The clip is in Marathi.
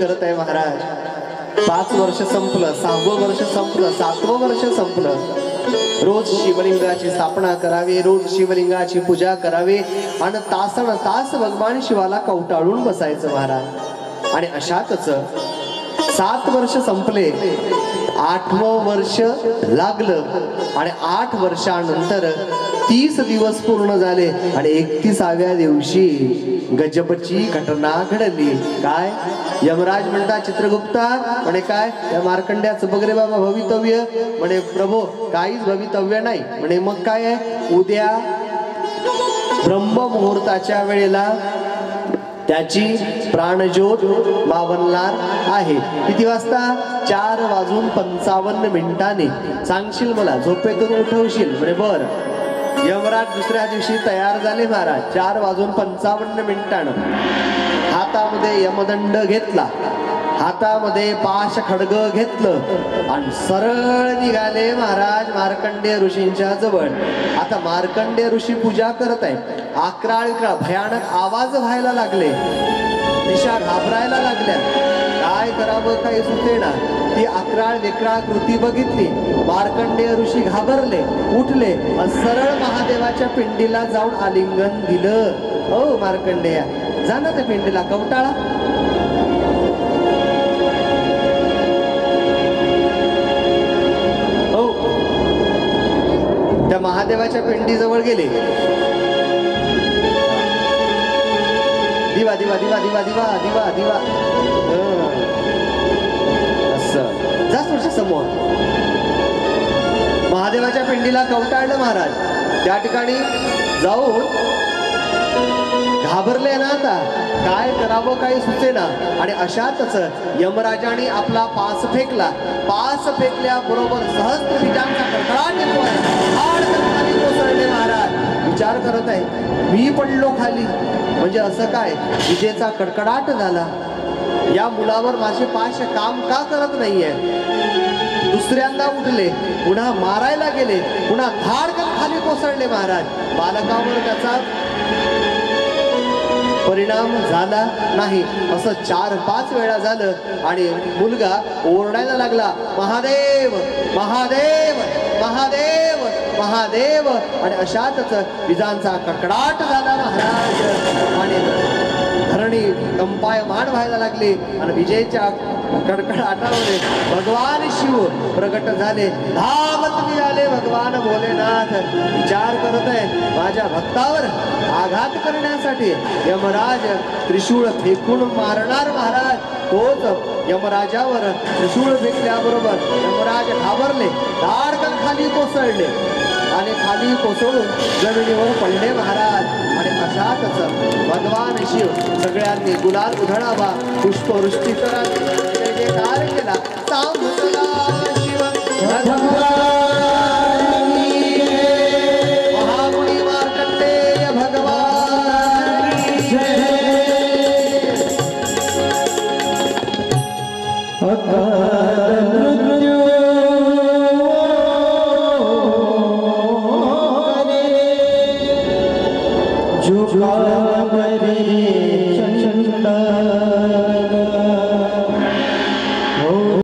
करत आहे महाराज। 5 वर्ष संपलं, 6वं वर्ष संपलं, 7वं वर्ष संपलं। रोज शिवलिंगाची स्थापना करावी, रोज शिवलिंगाची पूजा करावी आणि तासन तास भगवान शिवाला कवटाळून बसायचं महाराज। आणि अशातच 7 वर्ष संपले, 8वं वर्ष लागलं आणि 8 वर्षानंतर 30 दिवस पूर्ण झाले आणि 31व्या दिवशी गजबची घटना घडली। काय? यमराज म्हणता चित्रगुप्ता म्हणे काय? त्या मार्कंड्याचं बघ रे बाबा भवितव्य। म्हणे प्रभो काहीच भवितव्य नाही। म्हणे मग काय आहे? उद्या ब्रह्म मुहूर्ताच्या वेळेला त्याची प्राणज्योत मावलणार आहे। किती वाजता? 4:55 सांगशील मला, झोपेतून उठवशील? म्हणे बर। यमराज दुसऱ्या दिवशी तयार झाले महाराज। 4:55 हातामध्ये यमदंड घेतला, हातामध्ये पाश खड्ग घेतलं आणि सरळ निघाले महाराज मार्कंडेय ऋषींच्या जवळ। आता मार्कंडेय ऋषी पूजा करत आहे। अकराळ भयानक आवाज व्हायला लागले, दिशा घाबरायला लागल्या। काय करावं काही सुचेना। ती अकराळ विक्राळ कृती बघितली, मार्कंडेय ऋषी घाबरले, उठले आणि सरळ महादेवाच्या पिंडीला जाऊन आलिंगन दिलं। ओ मार्कंडेया, जा ना त्या पिंडीला कवटाळा। हो, त्या महादेवाच्या पिंडीजवळ गेले। दिवा दिवा दिवा दिवा दिवा दिवा दिवा असं जा थोडं समोर। महादेवाच्या पिंडीला कवटाळलं महाराज। त्या ठिकाणी जाऊन घाबरले ना, आता काय करावं काही सुचेना। आणि अशातच यमराजाने आपला पास फेकला। पास फेकल्याबरोबर सहस्त्र बीजांचा कडकडाट येतोय, खाली कोसळले महाराज। विचार करत आहे मी पडलो खाली, म्हणजे असं काय? विजेचा कडकडाट झाला। या मुलावर माझे पाश काम का करत नाहीये? दुसऱ्यांदा उठले, पुन्हा मारायला गेले, पुन्हा धाडकन खाली कोसळले महाराज। बालकावर त्याचा परिणाम झाला नाही। असं 4-5 वेळा झालं आणि मुलगा ओरडायला लागला, महादेव महादेव महादेव महादेव। आणि अशातच विजांचा कडकडाट झाला महाराज आणि धरणी कंपायमान व्हायला लागली आणि विजेच्या कडकडाटामध्ये भगवान शिव प्रकट झाले। धावत निघाले भगवान भोलेनाथ। विचार करत आहे माझ्या भक्तावर आघात करण्यासाठी यमराज त्रिशूळ फेकून मारणार महाराज। तोच यमराजावर त्रिशूळ फेकल्याबरोबर यमराज घाबरले, धाडकन खाली कोसळले आणि खाली कोसळून जमिनीवर पडले महाराज। आणि अशातच भगवान शिव सगळ्यांनी गुलाल उधळावा, पुष्पवृष्टी करावी, जयकार केला। सांभला शिव महामुनी मार्कंडेय भगवान झुका करे चंदा